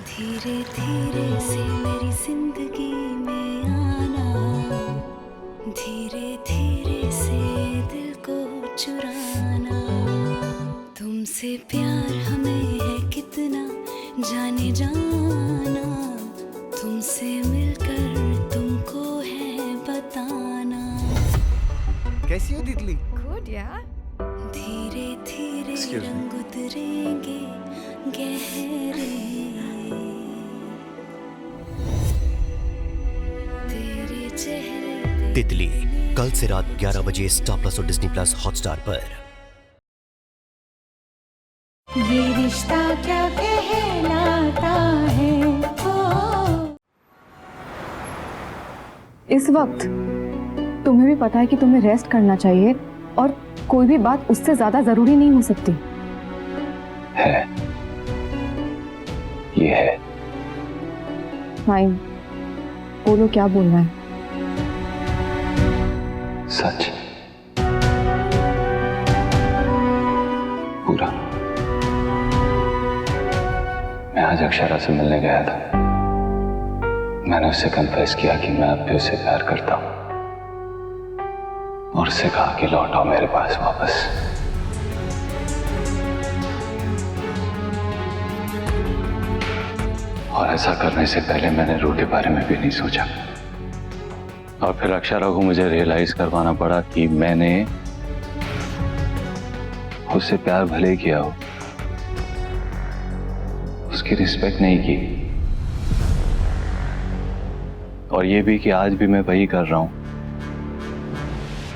धीरे धीरे से मेरी जिंदगी में आना, धीरे धीरे से दिल को चुराना। तुमसे प्यार हमें है कितना जाने जाना, तुमसे मिलकर तुमको है बताना। कैसी हो तितली? Good, yeah. धीरे धीरे Excuse me. रंग उतरेंगे गहरे, तेरे चेहरे तितली कल से रात 11 बजे स्टार प्लस और डिज्नी प्लस हॉटस्टार पर। ये रिश्ता क्या कहलाता है ओ। इस वक्त तुम्हें भी पता है कि तुम्हें रेस्ट करना चाहिए और कोई भी बात उससे ज्यादा जरूरी नहीं हो सकती है। ये है। फाइन, बोलो क्या बोलना है। सच पूरा। मैं आज अक्षरा से मिलने गया था। मैंने उससे कन्फेस किया कि मैं अब भी उसे प्यार करता हूं और उससे कहा कि लौट आओ मेरे पास वापस। और ऐसा करने से पहले मैंने रू के बारे में भी नहीं सोचा। और फिर अक्षरा को मुझे रियलाइज करवाना पड़ा कि मैंने उससे प्यार भले किया हो, उसकी रिस्पेक्ट नहीं की। और ये भी कि आज भी मैं वही कर रहा हूं,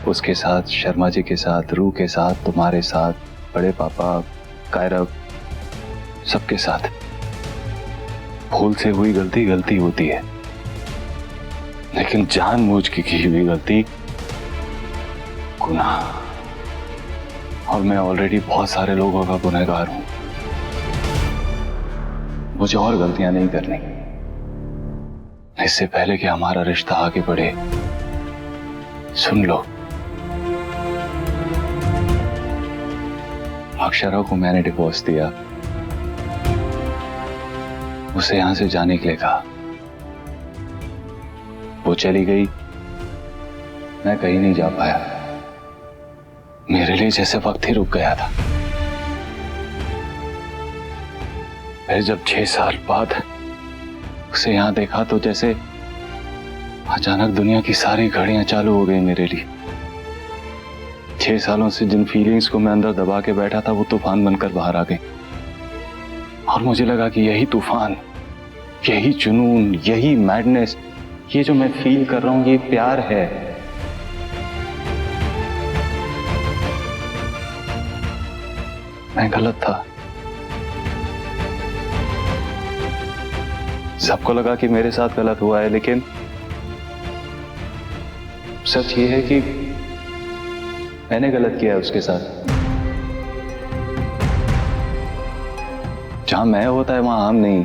उसके साथ, शर्मा जी के साथ, रू के साथ, तुम्हारे साथ, बड़े पापा, कायरव, सबके साथ। भूल से हुई गलती गलती होती है, लेकिन जानबूझ के की हुई गलती गुनाह। और मैं ऑलरेडी बहुत सारे लोगों का गुनहगार हूं। मुझे और गलतियां नहीं करनी। इससे पहले कि हमारा रिश्ता आगे बढ़े, सुन लो, अक्षरा को मैंने डिवोर्स दिया, उसे यहां से जाने के लिए कहा। वो चली गई, मैं कहीं नहीं जा पाया। मेरे लिए जैसे वक्त ही रुक गया था। फिर जब 6 साल बाद उसे यहां देखा तो जैसे अचानक दुनिया की सारी घड़ियां चालू हो गई मेरे लिए। 6 सालों से जिन फीलिंग्स को मैं अंदर दबा के बैठा था वो तूफान बनकर बाहर आ गई। और मुझे लगा कि यही तूफान, यही जुनून, यही मैडनेस, ये जो मैं फील कर रहा हूं, ये प्यार है। मैं गलत था। सबको लगा कि मेरे साथ गलत हुआ है, लेकिन सच ये है कि मैंने गलत किया है उसके साथ। जहां मैं होता है वहां हम नहीं,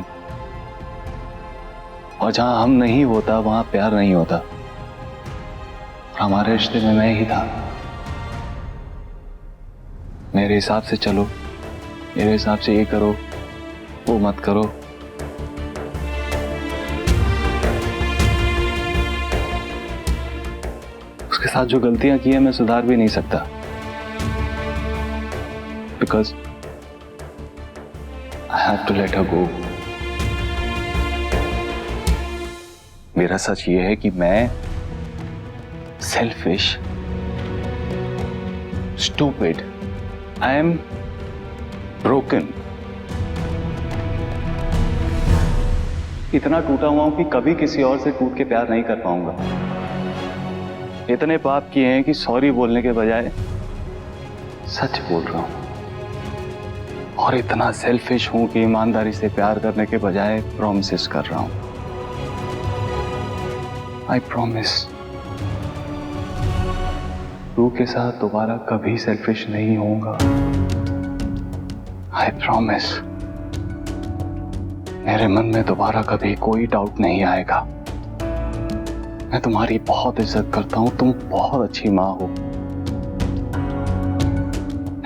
और जहां हम नहीं होता वहां प्यार नहीं होता। और हमारे रिश्ते में मैं ही था। मेरे हिसाब से चलो, मेरे हिसाब से ये करो, वो मत करो। उसके साथ जो गलतियां की है मैं सुधार भी नहीं सकता, because I have to let her go. मेरा सच ये है कि मैं selfish, stupid, I am broken. इतना टूटा हुआ हूं कि कभी किसी और से टूट के प्यार नहीं कर पाऊंगा। इतने पाप किए हैं कि सॉरी बोलने के बजाय सच बोल रहा हूं। और इतना सेल्फिश हूं कि ईमानदारी से प्यार करने के बजाय प्रॉमिसेस कर रहा हूं। आई प्रॉमिस, रू के साथ दोबारा कभी सेल्फिश नहीं होऊंगा। आई प्रॉमिस, मेरे मन में दोबारा कभी कोई डाउट नहीं आएगा। मैं तुम्हारी बहुत इज्जत करता हूं, तुम बहुत अच्छी माँ हो।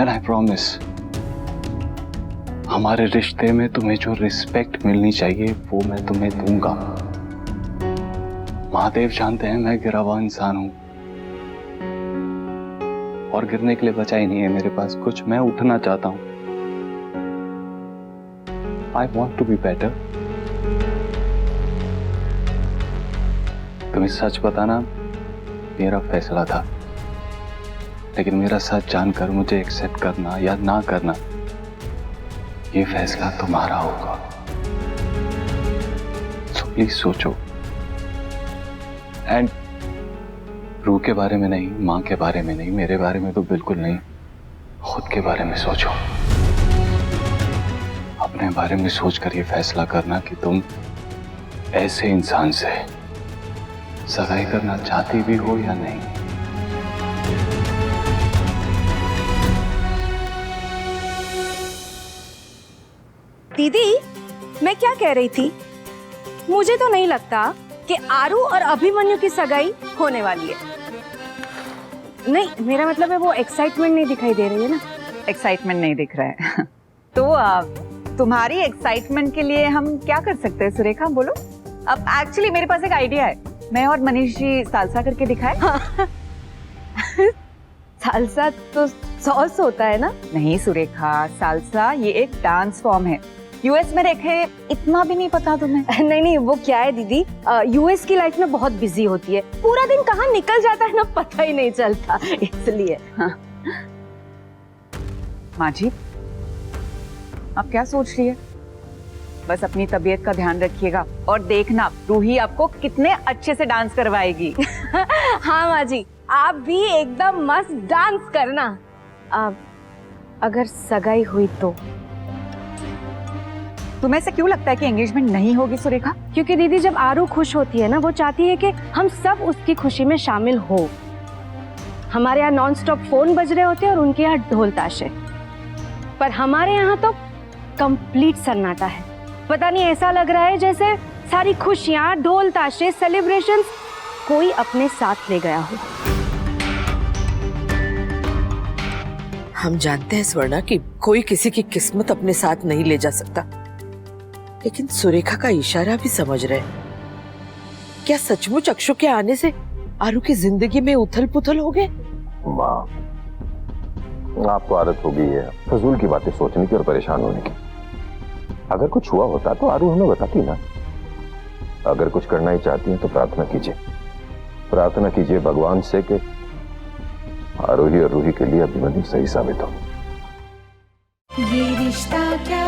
एंड आई प्रॉमिस, हमारे रिश्ते में तुम्हें जो रिस्पेक्ट मिलनी चाहिए वो मैं तुम्हें दूंगा। महादेव जानते हैं मैं गिरा हुआ इंसान हूं और गिरने के लिए बचा ही नहीं है मेरे पास कुछ। मैं उठना चाहता हूं। I want to be better. तुम्हें सच बताना मेरा फैसला था, लेकिन मेरा सच जानकर मुझे एक्सेप्ट करना या ना करना ये फैसला तुम्हारा होगा। सो प्लीज सोचो। एंड रूह के बारे में नहीं, माँ के बारे में नहीं, मेरे बारे में तो बिल्कुल नहीं, खुद के बारे में सोचो। अपने बारे में सोचकर ये फैसला करना कि तुम ऐसे इंसान से सगाई करना चाहती भी हो या नहीं। दीदी, मैं क्या कह रही थी, मुझे तो नहीं लगता कि आरू और अभिमन्यु की सगाई होने वाली है। नहीं, मेरा मतलब है वो एक्साइटमेंट नहीं दिखाई दे रही है ना। एक्साइटमेंट नहीं दिख रहा है तो तुम्हारी एक्साइटमेंट के लिए हम क्या कर सकते हैं सुरेखा, बोलो। अब एक्चुअली मेरे पास एक आइडिया है, मैं और मनीष जी सालसा करके दिखाए। सालसा तो सॉस होता है ना। नहीं सुरेखा, सालसा ये एक डांस फॉर्म है, यूएस में देखे, इतना भी नहीं पता तुम्हें? नहीं नहीं, वो क्या है दीदी, यूएस की लाइफ में बहुत बिजी होती है, पूरा दिन कहाँ निकल जाता है ना पता ही नहीं चलता, इसलिए। हाँ। माँ जी, आप क्या सोच रही है? बस अपनी तबीयत का ध्यान रखिएगा और देखना रूही आपको कितने अच्छे से डांस करवाएगी। हाँ माँ जी, आप भी एकदम मस्त डांस करना। अगर सगाई हुई तो तुम्हें से क्यों लगता है कि एंगेजमेंट नहीं होगी सुरेखा? क्योंकि दीदी जब आरू खुश होती है ना, वो चाहती है कि हम सब उसकी खुशी में शामिल हो। हमारे यहाँ नॉन स्टॉप फोन बज रहे होते हैं और उनके यहाँ ढोल ताशे, पर हमारे यहाँ तो कंप्लीट सन्नाटा है। पता नहीं, ऐसा लग रहा है जैसे सारी खुशियाँ, ढोल ताशे, सेलिब्रेशंस कोई अपने साथ ले गया हो। हम जानते हैं स्वर्णा कि कोई किसी की किस्मत अपने साथ नहीं ले जा सकता, लेकिन सुरेखा का इशारा भी समझ रहे हैं। क्या सचमुच अक्षु के आने से आरू की जिंदगी में उथल पुथल हो गए? माँ, आपको आदत हो गई है फजूल की बातें सोचने की और परेशान होने की। अगर कुछ हुआ होता तो आरू हमें बताती ना। अगर कुछ करना ही चाहती हैं तो प्रार्थना कीजिए, प्रार्थना कीजिए भगवान से कि आरोही और रूही के लिए अभिमन्यु सही साबित हो। ये रिश्ता क्या